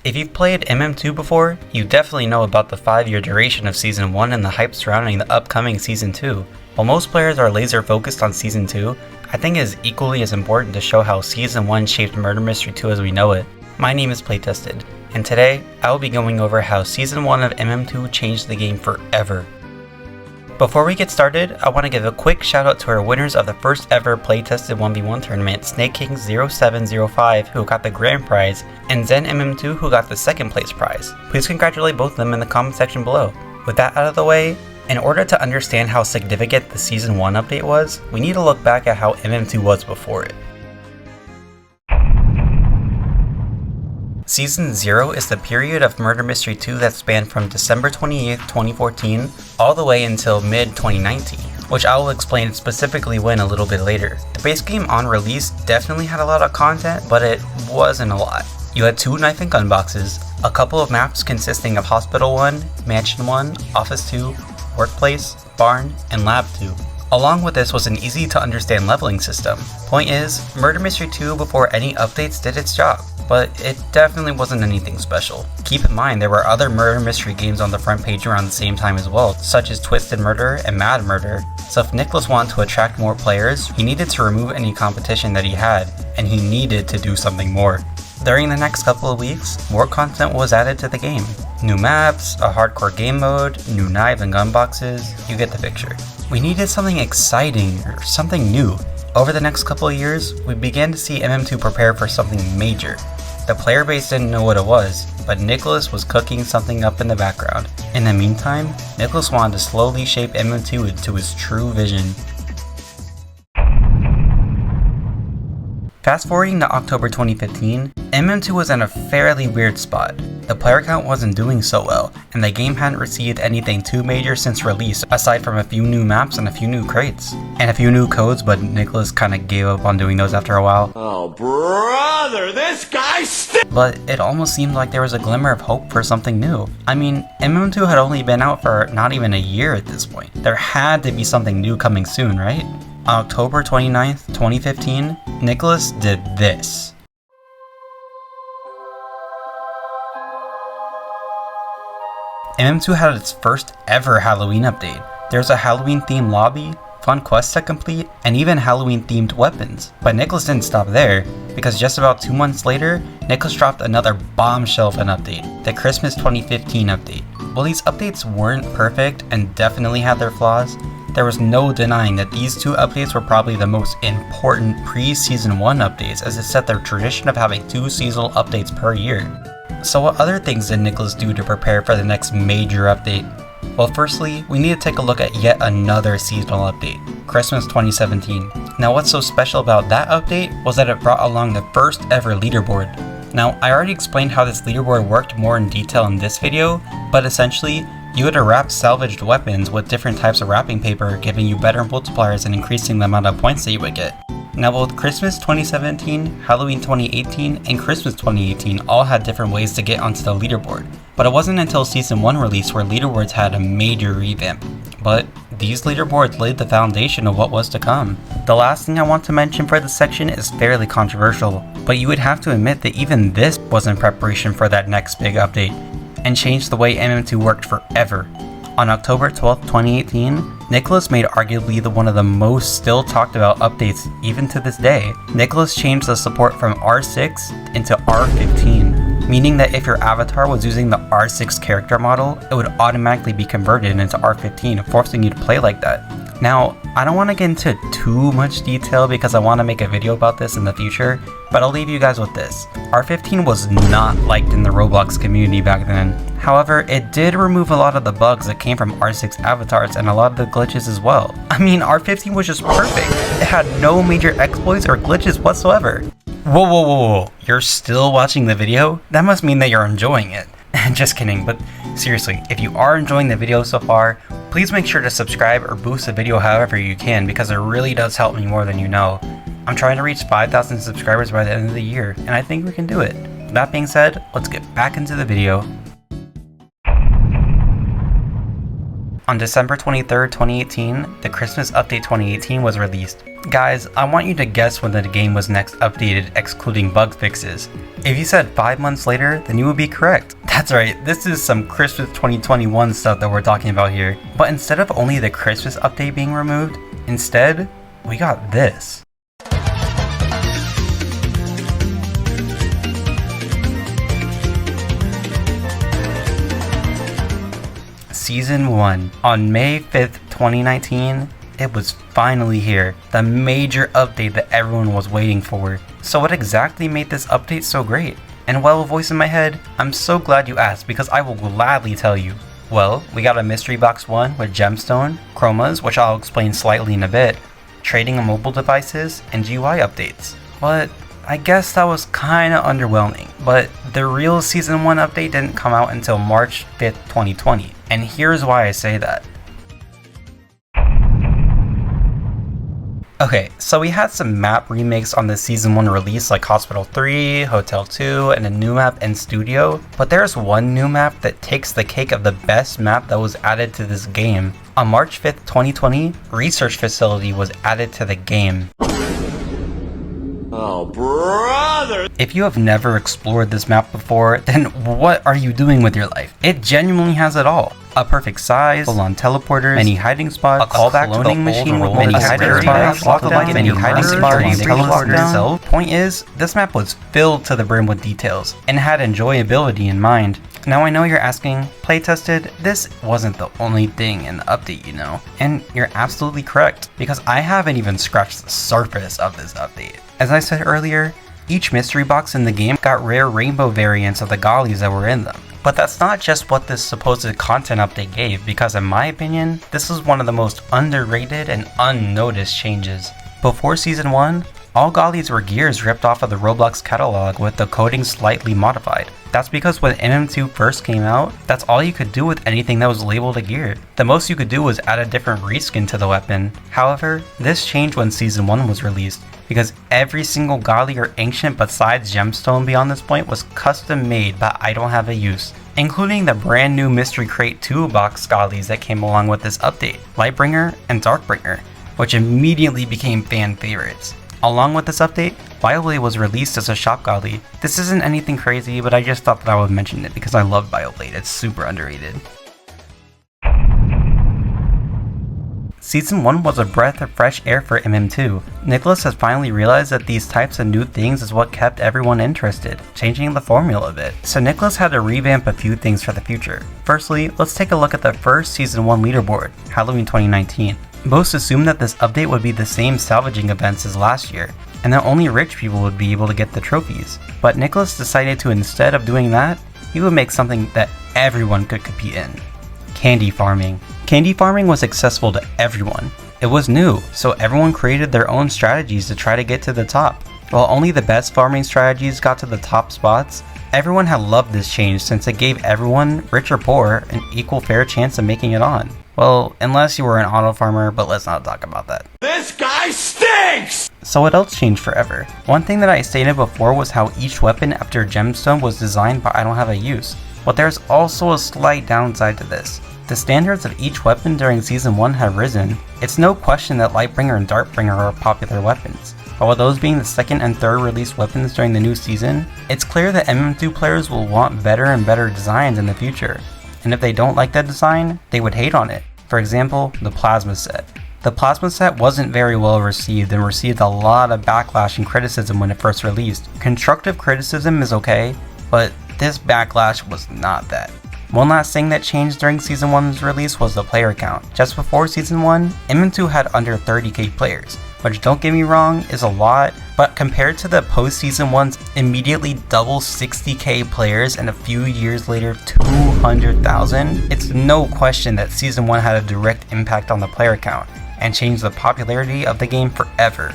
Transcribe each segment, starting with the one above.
If you've played MM2 before, you definitely know about the 5-year duration of Season 1 and the hype surrounding the upcoming Season 2. While most players are laser focused on Season 2, I think it is equally as important to show how Season 1 shaped Murder Mystery 2 as we know it. My name is PlayTested, and today I will be going over how Season 1 of MM2 changed the game forever. Before we get started, I want to give a quick shout out to our winners of the first ever PlayTested 1v1 tournament, SnakeKing0705 who got the grand prize, and ZenMM2 who got the second place prize. Please congratulate both of them in the comment section below. With that out of the way, in order to understand how significant the Season 1 update was, we need to look back at how MM2 was before it. Season 0 is the period of Murder Mystery 2 that spanned from December 28th, 2014 all the way until mid-2019, which I will explain specifically when a little bit later. The base game on release definitely had a lot of content, but it wasn't a lot. You had 2 knife and gun boxes, a couple of maps consisting of Hospital 1, Mansion 1, Office 2, Workplace, Barn, and Lab 2. Along with this was an easy to understand leveling system. Point is, Murder Mystery 2 before any updates did its job, but it definitely wasn't anything special. Keep in mind there were other Murder Mystery games on the front page around the same time as well, such as Twisted Murder and Mad Murder, so if Nicholas wanted to attract more players, he needed to remove any competition that he had, and he needed to do something more. During the next couple of weeks, more content was added to the game. New maps, a hardcore game mode, new knife and gun boxes, you get the picture. We needed something exciting, or something new. Over the next couple of years, we began to see MM2 prepare for something major. The player base didn't know what it was, but Nicholas was cooking something up in the background. In the meantime, Nicholas wanted to slowly shape MM2 into his true vision. Fast forwarding to October 2015, MM2 was in a fairly weird spot. The player count wasn't doing so well, and the game hadn't received anything too major since release aside from a few new maps and a few new crates. And a few new codes, but Nicholas kinda gave up on doing those after a while. Oh brother, this guy's still. But it almost seemed like there was a glimmer of hope for something new. I mean, MM2 had only been out for not even a year at this point. There had to be something new coming soon, right? On October 29th, 2015, Nicholas did this. MM2 had its first ever Halloween update. There's a Halloween themed lobby, fun quests to complete, and even Halloween themed weapons. But Nicholas didn't stop there, because just about 2 months later, Nicholas dropped another bombshell of an update, the Christmas 2015 update. While these updates weren't perfect and definitely had their flaws, there was no denying that these 2 updates were probably the most important pre-Season 1 updates, as it set their tradition of having 2 seasonal updates per year. So what other things did Nicholas do to prepare for the next major update? Well, firstly, we need to take a look at yet another seasonal update, Christmas 2017. Now what's so special about that update was that it brought along the first ever leaderboard. Now I already explained how this leaderboard worked more in detail in this video, but essentially, you had to wrap salvaged weapons with different types of wrapping paper, giving you better multipliers and increasing the amount of points that you would get. Now both Christmas 2017, Halloween 2018, and Christmas 2018 all had different ways to get onto the leaderboard, but it wasn't until Season 1 release where leaderboards had a major revamp. But these leaderboards laid the foundation of what was to come. The last thing I want to mention for this section is fairly controversial, but you would have to admit that even this was in preparation for that next big update, and changed the way MM2 worked forever. On October 12th, 2018, Nicholas made arguably one of the most still talked about updates even to this day. Nicholas changed the support from R6 into R15, meaning that if your avatar was using the R6 character model, it would automatically be converted into R15, forcing you to play like that. Now, I don't want to get into too much detail because I want to make a video about this in the future, but I'll leave you guys with this. R15 was not liked in the Roblox community back then. However, it did remove a lot of the bugs that came from R6 avatars and a lot of the glitches as well. I mean, R15 was just perfect. It had no major exploits or glitches whatsoever. Whoa, you're still watching the video? That must mean that you're enjoying it. Just kidding, but seriously, if you are enjoying the video so far, please make sure to subscribe or boost the video however you can, because it really does help me more than you know. I'm trying to reach 5,000 subscribers by the end of the year, and I think we can do it. That being said, let's get back into the video. On December 23rd, 2018, the Christmas Update 2018 was released. Guys, I want you to guess when the game was next updated, excluding bug fixes. If you said 5 months later, then you would be correct. That's right, this is some Christmas 2021 stuff that we're talking about here. But instead of only the Christmas update being removed, instead, we got this. Season 1. On May 5th, 2019, it was finally here. The major update that everyone was waiting for. So what exactly made this update so great? And well, a voice in my head, I'm so glad you asked because I will gladly tell you. Well, we got a mystery box 1 with gemstone, chromas, which I'll explain slightly in a bit, trading on mobile devices, and GUI updates. But I guess that was kinda underwhelming. But the real Season 1 update didn't come out until March 5th, 2020. And here's why I say that. Okay, so we had some map remakes on the Season 1 release like Hospital 3, Hotel 2, and a new map in Studio, but there's one new map that takes the cake of the best map that was added to this game. On March 5th, 2020, Research Facility was added to the game. Oh, brother! If you have never explored this map before, then what are you doing with your life? It genuinely has it all. A perfect size, full-on teleporters, many hiding spots, a callback to the machine with many hiding spots, lockdown, many hiding spots, teleporters. So, point is, this map was filled to the brim with details, and had enjoyability in mind. Now I know you're asking, PlayTested, this wasn't the only thing in the update, you know? And you're absolutely correct, because I haven't even scratched the surface of this update. As I said earlier, each mystery box in the game got rare rainbow variants of the gollies that were in them. But that's not just what this supposed content update gave, because in my opinion, this is one of the most underrated and unnoticed changes. Before Season 1, all gollies were gears ripped off of the Roblox catalog with the coding slightly modified. That's because when MM2 first came out, that's all you could do with anything that was labeled a gear. The most you could do was add a different reskin to the weapon. However, this changed when Season 1 was released, because every single golly or ancient besides gemstone beyond this point was custom made but I don't have a use, including the brand new Mystery Crate 2 box gollies that came along with this update, Lightbringer and Darkbringer, which immediately became fan favorites. Along with this update, BioBlade was released as a shop golly. This isn't anything crazy, but I just thought that I would mention it because I love BioBlade, it's super underrated. Season 1 was a breath of fresh air for MM2. Nicholas has finally realized that these types of new things is what kept everyone interested, changing the formula a bit. So Nicholas had to revamp a few things for the future. Firstly, let's take a look at the first Season 1 leaderboard, Halloween 2019. Most assumed that this update would be the same salvaging events as last year, and that only rich people would be able to get the trophies. But Nicholas decided to, instead of doing that, he would make something that everyone could compete in. Candy farming. Candy farming was accessible to everyone. It was new, so everyone created their own strategies to try to get to the top. While only the best farming strategies got to the top spots, everyone had loved this change since it gave everyone, rich or poor, an equal fair chance of making it on. Well, unless you were an auto farmer, but let's not talk about that. This guy stinks! So what else changed forever? One thing that I stated before was how each weapon after gemstone was designed but I don't have a use. But there's also a slight downside to this. The standards of each weapon during Season 1 have risen. It's no question that Lightbringer and Darkbringer are popular weapons. But with those being the second and third released weapons during the new season, it's clear that MM2 players will want better and better designs in the future. And if they don't like that design, they would hate on it. For example, the Plasma set. The Plasma set wasn't very well received and received a lot of backlash and criticism when it first released. Constructive criticism is okay, but this backlash was not that. One last thing that changed during Season 1's release was the player count. Just before Season 1, MM2 had under 30k players, which don't get me wrong is a lot, but compared to the post-Season 1's immediately double 60k players and a few years later 200,000, it's no question that Season 1 had a direct impact on the player count and changed the popularity of the game forever.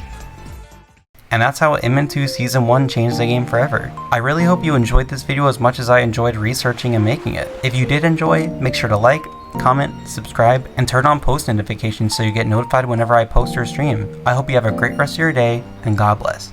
And that's how MM2 Season 1 changed the game forever. I really hope you enjoyed this video as much as I enjoyed researching and making it. If you did enjoy, make sure to like, comment, subscribe, and turn on post notifications so you get notified whenever I post or stream. I hope you have a great rest of your day, and God bless.